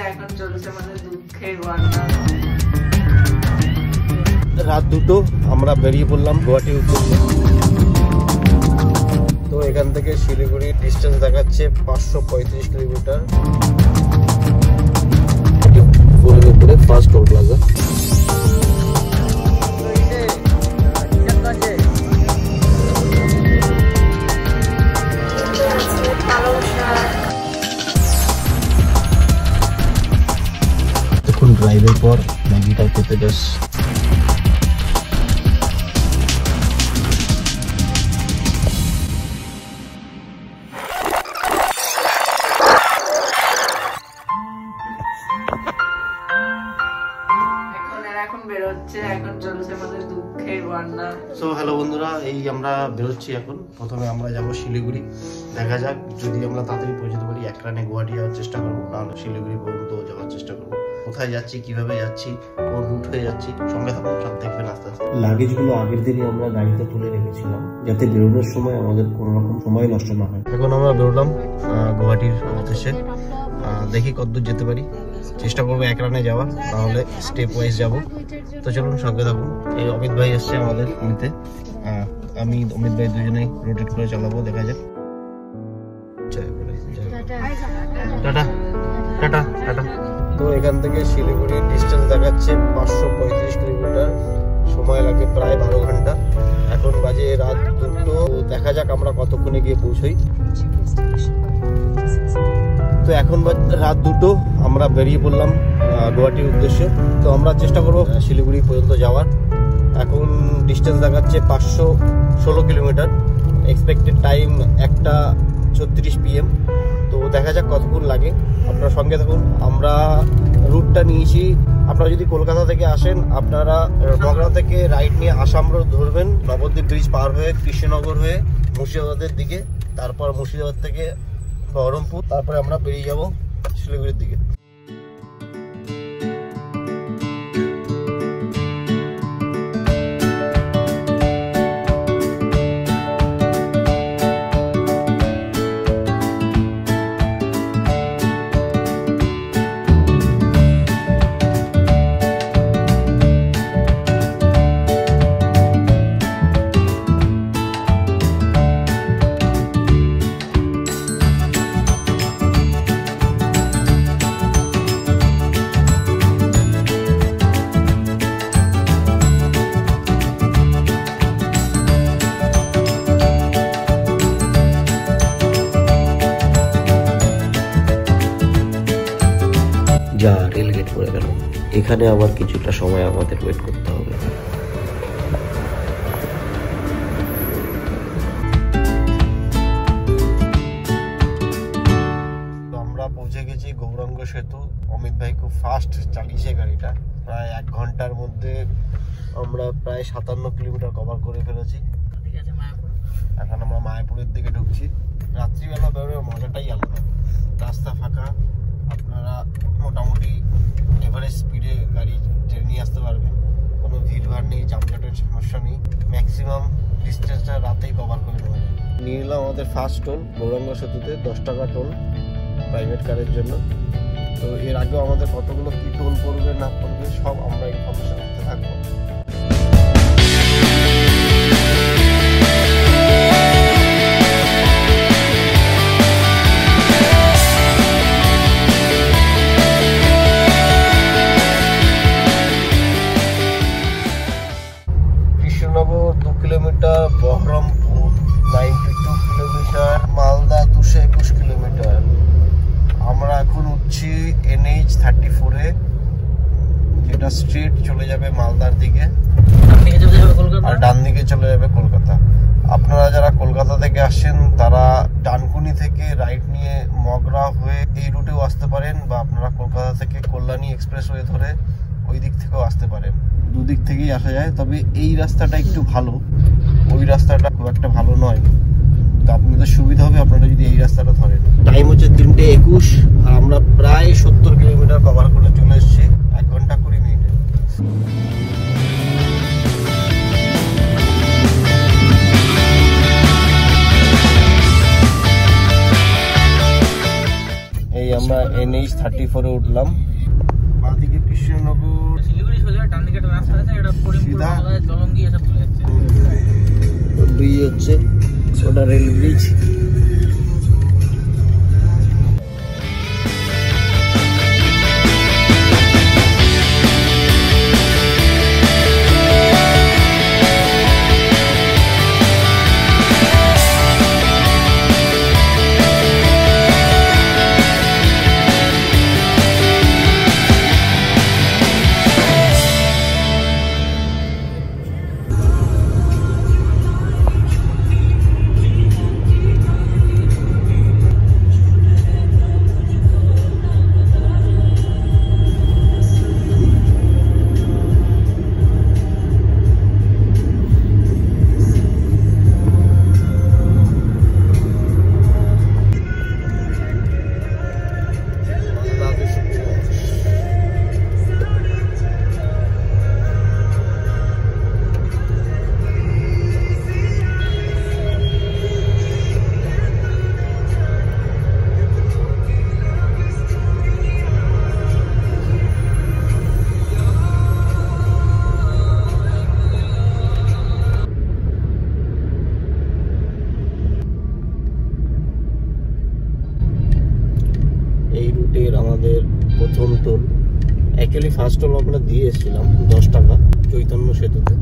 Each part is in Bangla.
এখন চলছে আমাদের দুঃখের বন্যা। রাত 2টো আমরা বেরিয়ে পড়লাম গুয়াহাটি উদ্দেশ্যে। তো এখান থেকে শিলিগুড়ি ডিস্টেন্স দেখাচ্ছে 535 কিলোমিটার। উপরে ফার্স্ট টোল প্লাজা। এখন ড্রাইভের পর ম্যাগিটা খেতে বেশ এখন চলছে আমাদের দুঃখের বন্যা। সো হ্যালো বন্ধুরা, এই আমরা বেরোচ্ছি এখন। প্রথমে আমরা যাব শিলিগুড়ি। দেখা যাক, যদি আমরা তাড়াতাড়ি পৌঁছতে পারি এক রানে গুয়াহাটি যাওয়ার চেষ্টা করবো, নাহলে শিলিগুড়ি পর্যন্ত যাওয়ার চেষ্টা করবো। কোথায় যাচ্ছি, কিভাবে যাচ্ছি, কোন রুট হয়ে যাচ্ছি, সঙ্গে থাকুন, সব দেখবেন আস্তে আস্তে। লাগেজগুলো আগের দিনই আমরা গাড়িতে তুলে রেখেছিলাম, যাতে বেরোনোর সময় আমাদের কোনো রকম সময় নষ্ট না হয়। এখন আমরা বেরোলাম গুয়াহাটির উদ্দেশ্যে। দেখি কতদূর যেতে পারি, চেষ্টা করবো এক রানে যাওয়া, তাহলে স্টেপ ওয়াইজ যাবো। তো চলুন, সঙ্গে থাকুন। এই অমিত ভাই এসছে আমাদের নিতে, আমি অমিত ভাই দুজনেই রোটেট করে চালাবো। দেখা যাক। Tata tata tata. তো এখান থেকে শিলিগুড়ি ডিস্টেন্স দেখাচ্ছে 535 কিলোমিটার, সময় লাগে প্রায় 12 ঘন্টা। এখন বাজে রাত 2টো। দেখা যাক আমরা কতক্ষণে গিয়ে পৌঁছই। তো এখন রাত 2টো, আমরা বেরিয়ে পড়লাম গুয়াহাটির উদ্দেশ্যে। তো আমরা চেষ্টা করবো শিলিগুড়ি পর্যন্ত যাওয়ার। এখন ডিস্টেন্স দেখাচ্ছে 516 কিলোমিটার। Expected time 1:36 PM। তো দেখা যাক কতক্ষণ লাগে, আপনারা সঙ্গে থাকুন। আমরা রুটটা নিয়েছি, আপনারা যদি কলকাতা থেকে আসেন, আপনারা মগরা থেকে রাইট নিয়ে আসাম রোড ধরবেন, নবদ্বীপ ব্রিজ পার হয়ে কৃষ্ণনগর হয়ে মুর্শিদাবাদের দিকে, তারপর মুর্শিদাবাদ থেকে বহরমপুর, তারপরে আমরা বেরিয়ে যাব শিলিগুড়ির দিকে। যা রেলগেট পড়ে গেল, এখানে আবার কিছুটা সময় আমাদের ওয়েট করতে হবে। আমরা পৌঁছে গেছি গৌরাঙ্গ সেতু। অমিত ভাই খুব ফাস্ট চালিয়েছে গাড়িটা, প্রায় 1 ঘন্টার মধ্যে আমরা প্রায় 57 কিলোমিটার কভার করে ফেলেছি। এখন আমরা মায়াপুরের দিকে ঢুকছি। রাত্রিবেলা বেরোনোর মজাটাই আলাদা, রাস্তা ফাঁকা, আপনারা মোটামুটি এভারেজ স্পিডে গাড়ি টেনে নিয়ে আসতে পারবেন, কোনো ভিড়ভাড় নেই, জামজটের সমস্যা নেই। ম্যাক্সিমাম ডিস্টেন্সটা রাতেই কভার করে নেওয়া যায়। নিয়ে নিলাম আমাদের ফার্স্ট টোল গৌরাঙ্গ সেতুতে, 10 টাকা টোল প্রাইভেট কারের জন্য। তো এর আগেও আমাদের কতগুলো কী টোল পড়বে না পড়বে সব আমরা ইনফরমেশন দিতে থাকবো। Krishnanagar 2 kilometre, Baharampur 92 kilometre, Malda 221 kilometre. আমরা এখন উঠছি NH34-এ, যেটা স্ট্রেট চলে যাবে মালদার দিকে, আর ডান দিকে চলে যাবে কলকাতা। আপনারা যারা কলকাতা থেকে আসেন, তারা ডানকুনি থেকে রাইট নিয়ে মগরা হয়ে এই রুটেও আসতে পারেন, বা আপনারা কলকাতা থেকে কল্যাণী এক্সপ্রেসওয়ে ধরে ওই দিক থেকেও আসতে পারেন। দুদিক থেকেই আসা যায়, তবে এই রাস্তাটা একটু ভালো, ওই রাস্তাটা খুব একটা ভালো নয়। তো আপনাদের সুবিধা হবে আপনারা যদি এই রাস্তাটা ধরেন। টাইম হচ্ছে 3:21, আর আমরা প্রায় 70 কিলোমিটার কভার করে চলে এসেছি 1 ঘন্টা 20 মিনিটে। এই আমরা NH 34 এ উঠলাম। বাঁদিকে কৃষ্ণনগর, শিলিগুড়ি সোজা ডান দিকে একটা রাস্তা আছে, এটা পরিমপুর বাংলাদেশ জলঙ্গি এসব চলে যাচ্ছে। ব্রিজ হচ্ছে, ওটা রেল ব্রিজ। এই রুটের আমাদের প্রথম টোল, অ্যাকচুয়ালি ফার্স্ট টোল আমরা দিয়ে এসেছিলাম 10 টাকা চৈতন্য সেতুতে।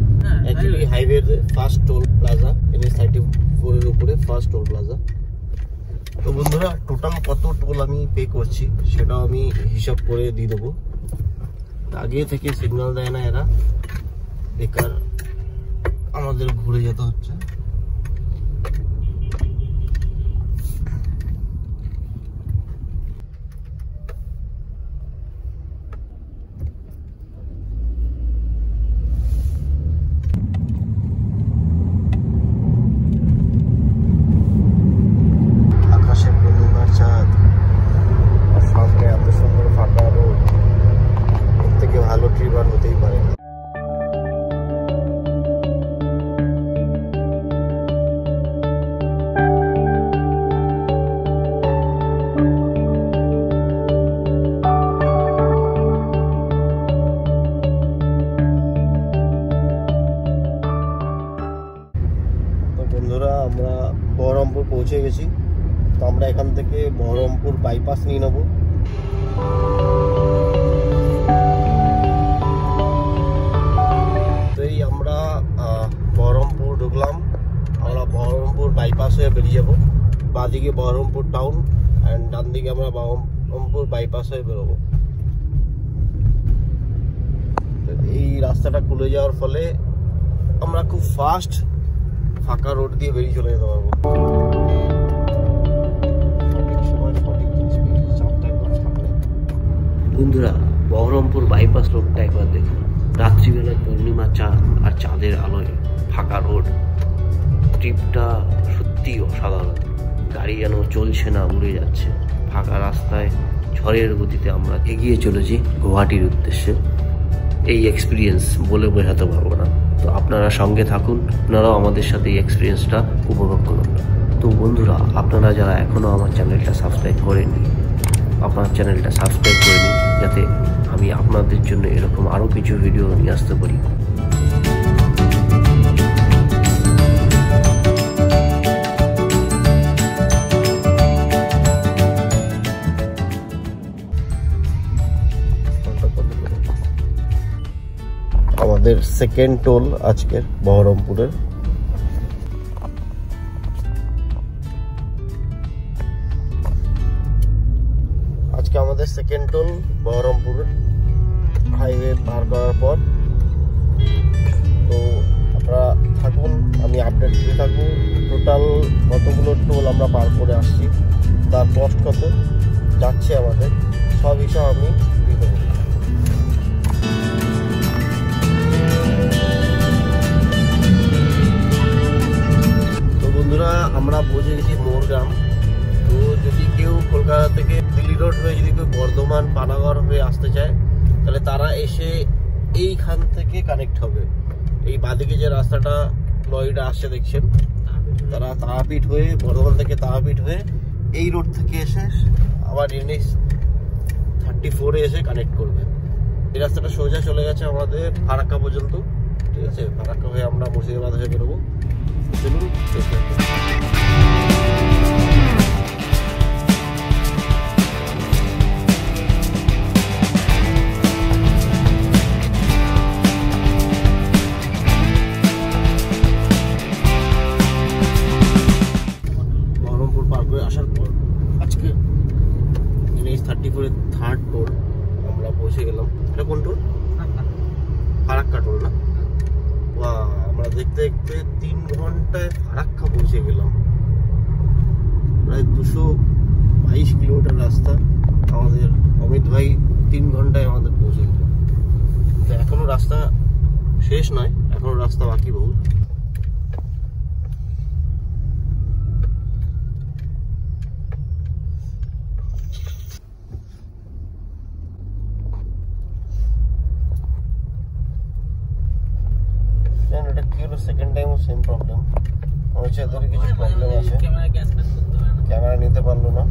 অ্যাকচুয়ালি হাইওয়ের ফার্স্ট টোল প্লাজা, NH 34 এর উপরে ফার্স্ট টোল প্লাজা। তো বন্ধুরা, টোটাল কত টোল আমি পে করছি সেটাও আমি হিসাব করে দিয়ে দেবো। আগে থেকে সিগন্যাল দেয় না এরা, বেকার আমাদের ঘুরে যেতে হচ্ছে। আমরা বহরমপুর পৌঁছে গেছি। তো আমরা এখান থেকে বহরমপুর বাইপাস নিয়ে নেব। তো এই আমরা বহরমপুর ঢুকলাম। আমরা বহরমপুর বাইপাস হয়ে বেরিয়ে যাবো। বাঁদিকে বহরমপুর টাউন অ্যান্ড ডান দিকে আমরা বহরমপুর বাইপাস হয়ে বেরোবো। এই রাস্তাটা খুলে যাওয়ার ফলে আমরা খুব ফাস্ট ফাঁকা রোড দিয়ে বেরিয়ে চলে যেতে পারবো। বন্ধুরা, বহরমপুর বাইপাস রোডটা একবার দেখুন। রাত্রিবেলা পূর্ণিমা চাঁদ আর চাঁদের আলোয় ফাঁকা রোড, ট্রিপটা সত্যি অসাধারণ। গাড়ি যেন চলছে না, উড়ে যাচ্ছে। ফাঁকা রাস্তায় ঝড়ের গতিতে আমরা এগিয়ে চলেছি গুয়াহাটির উদ্দেশ্যে। এই এক্সপিরিয়েন্স বলে বোঝাতে পারবো না। তো আপনারা সঙ্গে থাকুন, আপনারাও আমাদের সাথে এই এক্সপিরিয়েন্সটা উপভোগ করুন। তো বন্ধুরা, আপনারা যারা এখনও আমার চ্যানেলটা সাবস্ক্রাইব করেননি, আপনার চ্যানেলটা সাবস্ক্রাইব করে নিন, যাতে আমি আপনাদের জন্য এরকম আরও কিছু ভিডিও নিয়ে আসতে পারি। আমাদের সেকেন্ড টোল আজকের বহরমপুরের। আজকে আমাদের সেকেন্ড টোল বহরমপুরের হাইওয়ে পার করার পর। তো আপনারা থাকুন, আমি আপডেট দিতে থাকবো টোটাল কতগুলো টোল আমরা পার করে আসছি, তার কস্ট কত যাচ্ছে আমাদের, সব হিসাব আমি দিয়ে দেবো। বন্ধুরা, আমরা পৌঁছে গেছি মোরগ্রাম। তো যদি কেউ কলকাতা থেকে দিল্লি রোড হয়ে যদি কেউ বর্ধমান পানাগড় হয়ে আসতে চায়, তাহলে তারা এসে এইখান থেকে কানেক্ট হবে। এই বাঁদিকে যে রাস্তাটা নয়ডা আসছে দেখছেন, তারা তারাপীঠ হয়ে, বর্ধমান থেকে তারাপীঠ হয়ে এই রোড থেকে এসে আবার NH 34-এ এসে কানেক্ট করবে। এই রাস্তাটা সোজা চলে গেছে আমাদের ফারাক্কা পর্যন্ত, ঠিক আছে? ফারাক্কা হয়ে আমরা মুর্শিদাবাদ হয়ে বেরোবো। চলুন বহরমপুর পার করে আসার পর আজকে NH 34-এর থার্ড টোল আমরা পৌঁছে গেলাম। এটা কোন টোল? ফারাক্কা টোল না? আমরা দেখতে দেখতে 3 ঘন্টায় ফারাক্কা পৌঁছে গেলাম। প্রায় 222 কিলোমিটার রাস্তা। আমাদের অমিত ভাই 3 ঘন্টায় আমাদের পৌঁছে গেল। তো এখনো রাস্তা শেষ নয়, এখনো রাস্তা বাকি বহু। এটা কি হলো? সেকেন্ড টাইমও সেম প্রবলেম হয়েছে। এদের কিছু প্রবলেম আছে, ক্যামেরা নিতে পারলো না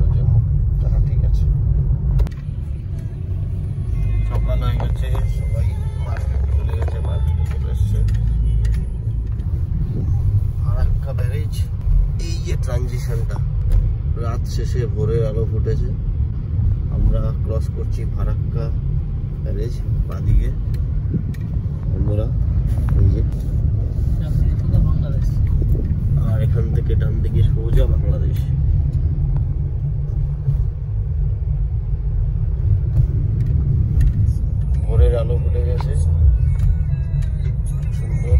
ওই জন্য। তাহলে ঠিক আছে। সকাল হয়ে গেছে, সবাই মার্কেটে চলে গেছে, মার্কেটে চলে এসছে। ফারাক্কা ব্যারেজ, এই যে ট্রানজিশনটা, রাত শেষে ভোরের আলো ফুটেছে। আমরা ক্রস করছি ফারাক্কা ব্যারেজ বাঁদিকে। বন্ধুরা এই যে, আর এখান থেকে ডান দিকে সোজা বাংলাদেশ। ভোরের আলো ফুটে গেছে, সুন্দর।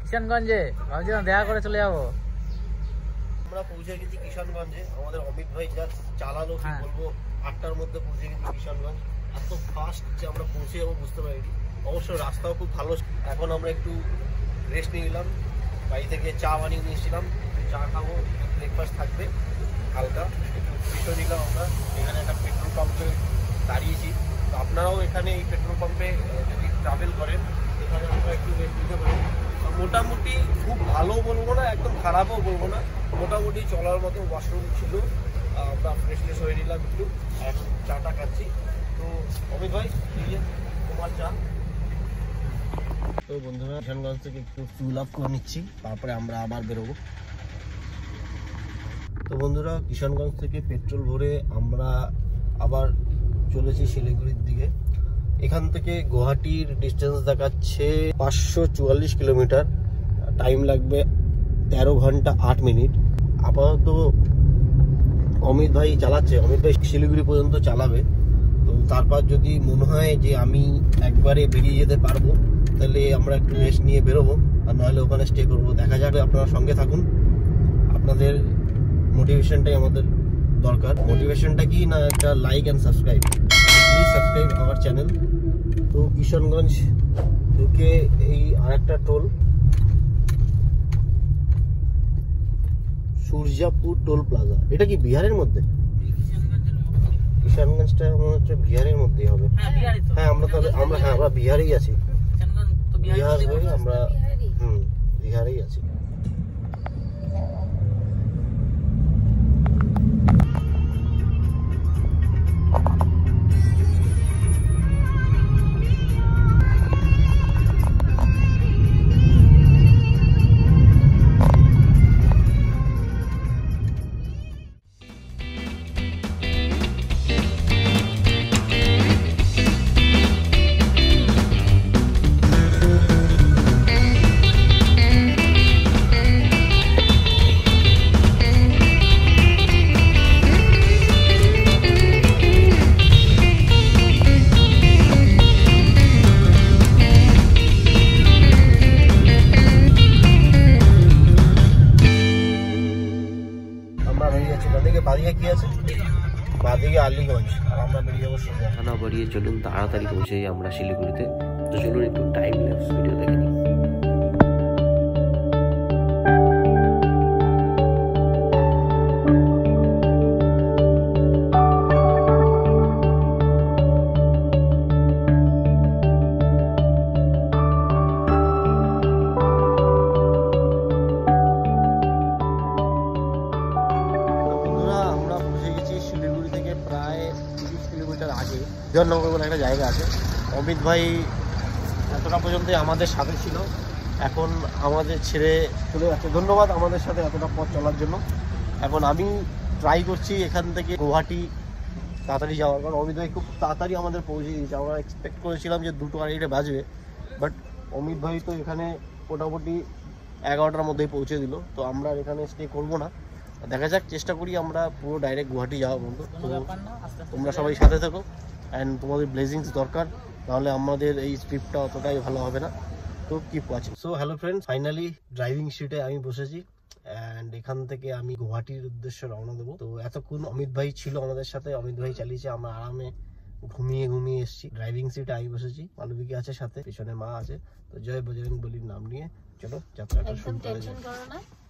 কিষানগঞ্জে ভাবছিলাম দেখা করে চলে যাবো। আমরা পৌঁছে গেছি কিষানগঞ্জে। আমাদের অমিত ভাই যা চালালো কি বলবো, 8টার মধ্যে পৌঁছে গেছি কিষানগঞ্জ। এত ফাস্ট যে আমরা পৌঁছে যাবো বুঝতে পারিনি। অবশ্য রাস্তাও খুব ভালো। এখন আমরা একটু রেস্ট নিয়ে নিলাম, বাড়ি থেকে চা বানিয়ে নিয়ে এসেছিলাম, চা খাবো, ব্রেকফাস্ট থাকবে হালকা। একটু ফ্রেশও নিলাম আমরা। এখানে একটা পেট্রোল পাম্পে দাঁড়িয়েছি। তো আপনারাও এখানে এই পেট্রোল পাম্পে যদি ট্রাভেল করেন, এখানে আমরা একটু রেস্ট নিতে পারি। মোটামুটি খুব ভালো বলবো না, একদম খারাপও বলবো না, মোটামুটি চলার মতো ওয়াশরুম ছিল। আমরা ফ্রেশ হয়ে নিলাম একটু, এখন চাটা খাচ্ছি। তো অমিত ভাই, এই যে তোমার চা। তো বন্ধুরা, কিষানগঞ্জ থেকে একটু ফুল আপ করে নিচ্ছি, তারপরে আমরা আবার বেরোবো। তো বন্ধুরা, কিষানগঞ্জ থেকে পেট্রোল ভরে আমরা আবার চলেছি শিলিগুড়ির দিকে। এখান থেকে গুয়াহাটির ডিস্টেন্স দেখাচ্ছে 544 কিলোমিটার। টাইম লাগবে 13 ঘন্টা 8 মিনিট। আপাতত অমিত ভাই চালাচ্ছে, অমিত ভাই শিলিগুড়ি পর্যন্ত চালাবে। তো তারপর যদি মনে হয় যে আমি একবারে বেরিয়ে যেতে পারবো, তাহলে আমরা একটু রেস্ট নিয়ে বেরোবো, আর নাহলে ওখানে স্টে করবো। দেখা যাবে, আপনারা সঙ্গে থাকুন। আপনাদের মোটিভেশনটাই আমাদের দরকার। মোটিভেশনটা কি না, একটা like and subscribe. Please subscribe our channel. তো কিষানগঞ্জ ঢুকে এই আরেকটা টোল, সূর্যাপুর টোল প্লাজা। এটা কি বিহারের মধ্যে? কিষানগঞ্জটা মনে হচ্ছে বিহারের মধ্যেই হবে। হ্যাঁ, আমরা তাহলে আমরা বিহারেই আছি। বিহার হয়ে আমরা বিহারেই আছি। আমরা বেরিয়ে যাবো সোজা। না বাড়িয়ে চলুন তাড়াতাড়ি পৌঁছে যাই আমরা শিলিগুড়িতে। তো চলুন একটু টাইম ল্যাপস ভিডিও দেখে নিই। বিধাননগর বলে একটা জায়গা আছে। অমিত ভাই এতটা পর্যন্ত আমাদের সাথে ছিল, এখন আমাদের ছেড়ে চলে যাচ্ছে। ধন্যবাদ আমাদের সাথে এতটা পথ চলার জন্য। এখন আমি ট্রাই করছি এখান থেকে গুয়াহাটি তাড়াতাড়ি যাওয়ার, কারণ অমিত ভাই খুব তাড়াতাড়ি আমাদের পৌঁছে দিয়েছে। আমরা এক্সপেক্ট করেছিলাম যে 2:30 বাজবে, বাট অমিত ভাই তো এখানে মোটামুটি 11টার মধ্যেই পৌঁছে দিল। তো আমরা এখানে স্টে করবো না, দেখা যাক, চেষ্টা করি আমরা পুরো ডাইরেক্ট গুয়াহাটি যাওয়া বন্ধু। তো তোমরা সবাই সাথে থাকো, অ্যান্ড তোমাদের ব্লেসিংস দরকার, নাহলে আমাদের এই ট্রিপটা অতটাই ভালো হবে না। তো keep watching. So hello friends, finally driving সিটে আমি বসেছি, অ্যান্ড এখান থেকে আমি গুয়াহাটির উদ্দেশ্যে রওনা দেবো। তো এতক্ষণ অমিত ভাই ছিল আমাদের সাথে, অমিত ভাই চালিয়েছে, আমরা আরামে ঘুমিয়ে এসেছি। ড্রাইভিং সিটে আমি বসেছি, মালবিকা আছে সাথে, পিছনে মা আছে। তো জয় বজরং বলির নাম নিয়ে চলো যাত্রাটা শুরু করা যাক।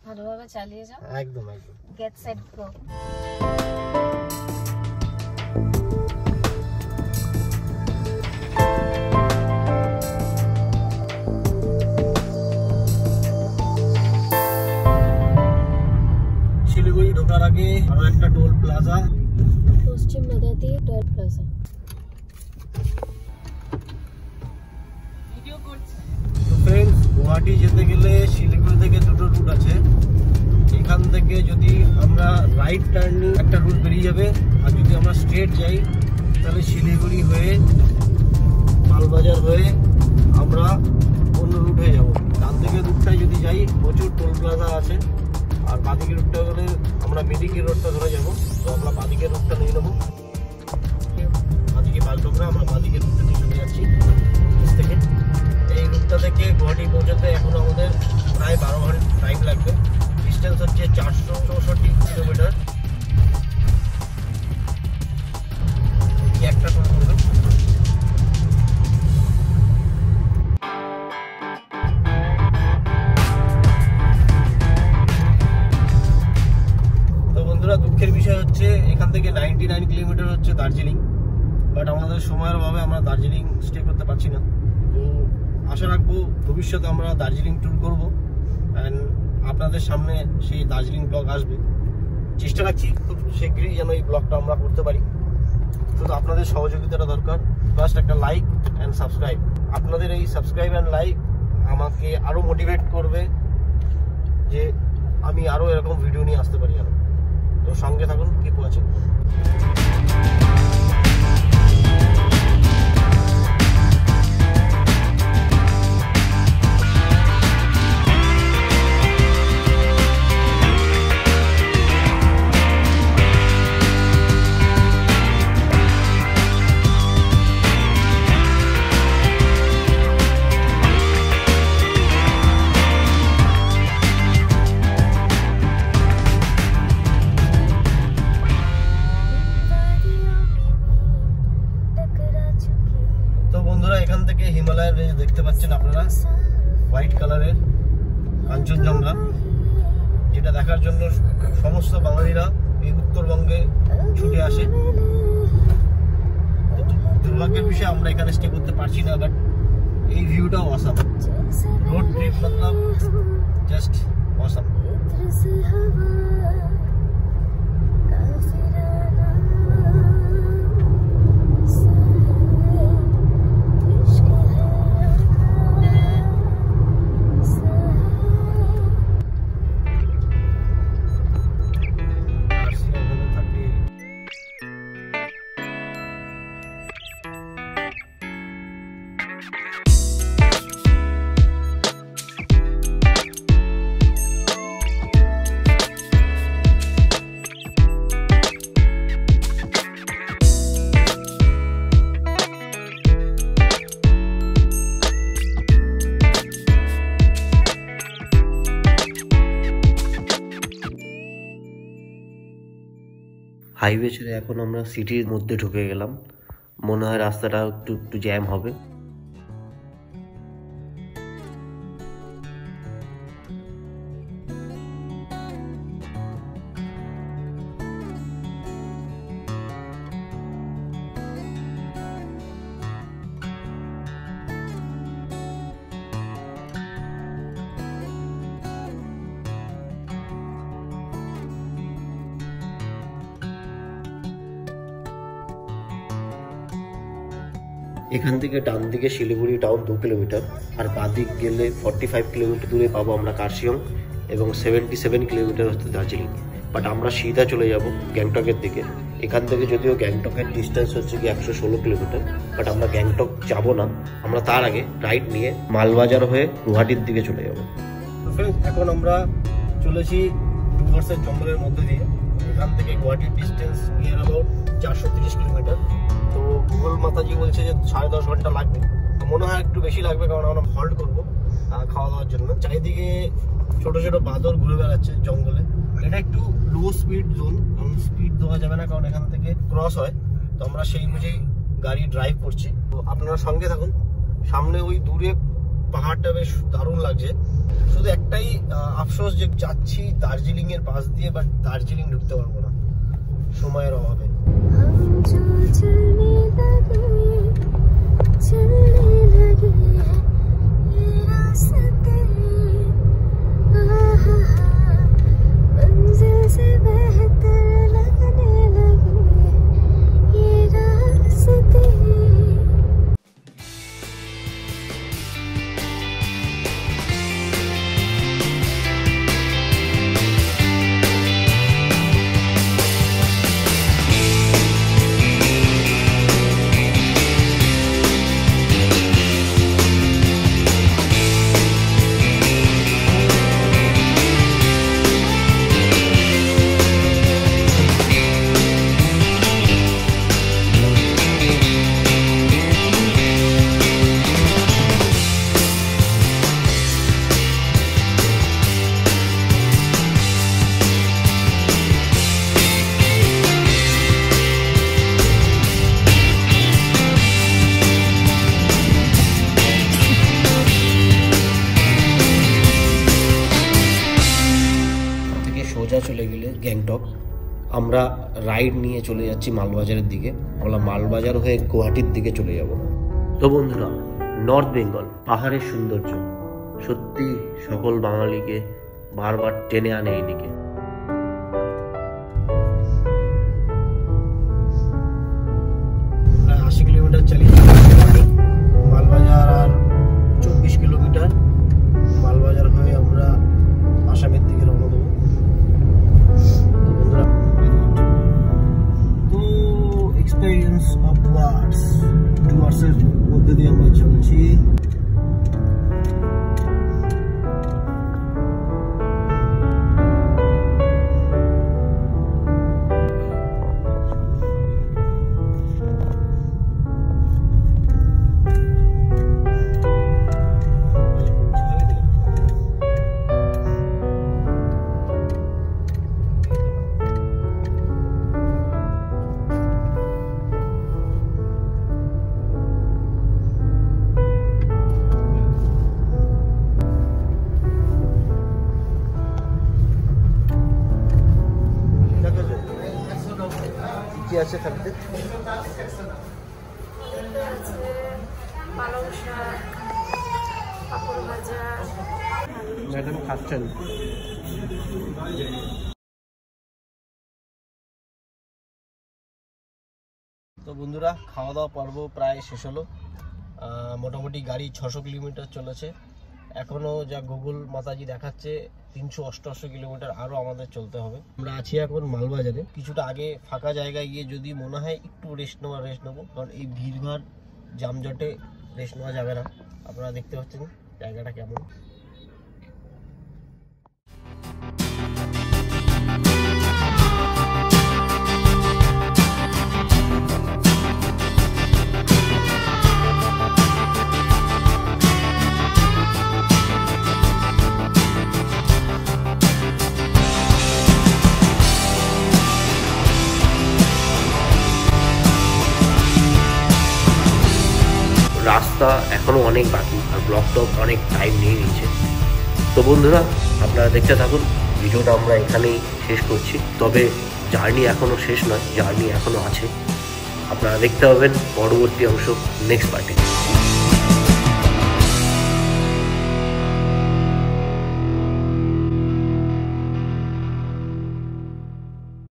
ভালোভাবে চালিয়ে যাও। একদম একদম। Get set go. শিলিগুড়ি ঢোকার আগে আরো একটা টোল প্লাজা, পশ্চিম মেদাতি টোল প্লাজা। তো ফ্রেন্ডস, গুয়াহাটি যেতে গেলে শিলিগুড়ি থেকে দুটো রুট আছে। এখান থেকে যদি আমরা রাইট টার্নিং একটা রুট বেরিয়ে যাবে, আর যদি আমরা স্ট্রেট যাই তাহলে শিলিগুড়ি হয়ে মালবাজার হয়ে আমরা অন্য রুট হয়ে যাবো। ডান দিকের রুটটায় যদি যাই প্রচুর টোল প্লাজা আছে, আর বাদিকের রুটটা হলে আমরা মেদিকের রোডটা ধরে যাবো। তো আমরা বাদিকের রুটটা নিয়ে নেবো, বাদিকে বাগডোগরা, আমরা বাদিকের রুটটা নিয়ে চলে যাচ্ছি থেকে। এই রুটটা থেকে গুয়াহাটি পৌঁছাতে এখন আমাদের প্রায় 12 ঘন্টা টাইম লাগবে। ডিস্টেন্স হচ্ছে 464 কিলোমিটার। একটা টোল করবে। তো বন্ধুরা, দুঃখের বিষয় হচ্ছে এখান থেকে 99 কিলোমিটার হচ্ছে দার্জিলিং, বাট আমাদের সময়ের অভাবে আমরা দার্জিলিং স্টে করতে পারছি না। তো আশা রাখবো ভবিষ্যতে আমরা দার্জিলিং ট্যুর করবো, অ্যান্ড আপনাদের সামনে সেই দার্জিলিং ব্লগ আসবে। চেষ্টা রাখছি খুব শীঘ্রই যেন এই ব্লগটা আমরা করতে পারি। শুধু আপনাদের সহযোগিতাটা দরকার, ফার্স্ট একটা লাইক অ্যান্ড সাবস্ক্রাইব। আপনাদের এই সাবস্ক্রাইব অ্যান্ড লাইক আমাকে আরও মোটিভেট করবে যে আমি আরও এরকম ভিডিও নিয়ে আসতে পারি আরও। তো সঙ্গে থাকুন, কিপ ওয়াচিং। এখান থেকে হিমালয়ের রেঞ্জ দেখতে পাচ্ছেন আপনারা, হোয়াইট কালারের কাঞ্চনজঙ্ঘা, যেটা দেখার জন্য সমস্ত বাঙালিরা এই উত্তরবঙ্গে ছুটে আসে। দুর্ভাগ্যের বিষয়ে আমরা এখানে স্টে করতে পারছি না, বাট এই ভিউটাও অসাম। রোড ট্রিপ মতলব জাস্ট অসাম। হাইওয়ে ছেড়ে এখন আমরা সিটির মধ্যে ঢুকে গেলাম। মনে হয় রাস্তাটা একটু একটু জ্যাম হবে। এখান থেকে ডান দিকে শিলিগুড়ি টাউন 2 কিলোমিটার, আর বাঁ দিক গেলে 45 কিলোমিটার দূরে পাবো আমরা কার্শিয়ং, এবং 77 কিলোমিটার হচ্ছে দার্জিলিং। বাট আমরা সিধা চলে যাব গ্যাংটকের দিকে। এখান থেকে যদিও গ্যাংটকের ডিস্টেন্স হচ্ছে কি 116 কিলোমিটার, বাট আমরা গ্যাংটক যাব না। আমরা তার আগে রাইড নিয়ে মালবাজার হয়ে গুয়াহাটির দিকে চলে যাব। এখন আমরা চলেছি ডুয়ার্সের জঙ্গলের মধ্যে দিয়ে। এখান থেকে গুয়াহাটির ডিস্টেন্স নিয়ার অ্যাবাউট 430 কিলোমিটার। তো গুগল মাতাজি বলছে যে 10.5 ঘন্টা লাগবে। তো মনে হয় একটু বেশি লাগবে, কারণ আমরা হল্ট করবো খাওয়া দাওয়ার জন্য। চারিদিকে ছোট ছোট বাঁদর ঘুরে বেড়াচ্ছে জঙ্গলে। এটা একটু লো স্পিড জোন, কারণ স্পিড দেওয়া যাবে না, কারণ এখান থেকে ক্রস হয়। তো আমরা সেই বুঝেই গাড়ি ড্রাইভ করছি। তো আপনারা সঙ্গে থাকুন। সামনে ওই দূরে পাহাড়টা বেশ দারুণ লাগছে। শুধু একটাই আফসোস যে যাচ্ছি দার্জিলিং এর পাশ দিয়ে, বাট দার্জিলিং ঢুকতে পারবো না সময়ের অভাবে। চলে গেলে গ্যাংটক। আমরা রাইড নিয়ে চলে যাচ্ছি মালবাজারের দিকে। আমরা মালবাজার হয়ে গুয়াহাটির দিকে চলে যাব। তো বন্ধুরা, নর্থ বেঙ্গল পাহাড়ের সৌন্দর্য সত্যি সকল বাঙালিকে বারবার টেনে আনে এইদিকে। প্রায় 80 কিলোমিটার চালিয়ে মালবাজার, আর 24 কিলোমিটার। মালবাজার হয়ে আমরা আসামের দিকে রওনা দেবো। তো এক্সপেরিয়েন্স অফ ডুয়ার্সের মধ্যে দিয়ে আমরা চলছি। কি আছে থাকতে? ম্যাডাম খাচ্ছেন। তো বন্ধুরা, খাওয়া দাওয়া পর্ব প্রায় শেষ হলো। মোটামুটি গাড়ি 600 কিলোমিটার চলেছে। এখনো যা গুগল মাতাজি দেখাচ্ছে 388 কিলোমিটার আরো আমাদের চলতে হবে। আমরা আছি এখন মালবাজারে। কিছুটা আগে ফাঁকা জায়গায় গিয়ে যদি মনে হয় একটু রেস্ট নেবো, কারণ এই ভিড়ভাড় জামজটে রেস্ট নেওয়া যাবে না। আপনারা দেখতে পাচ্ছেন জায়গাটা কেমন। রাস্তা এখনও অনেক বাকি আর ব্লগটাও অনেক টাইম নিয়ে নিচ্ছে। তো বন্ধুরা আপনারা দেখতে থাকুন, ভিডিওটা আমরা এখানেই শেষ করছি। তবে জার্নি এখনও শেষ নয়, জার্নি এখনও আছে, আপনারা দেখতে পাবেন পরবর্তী অংশ নেক্সট পার্টে।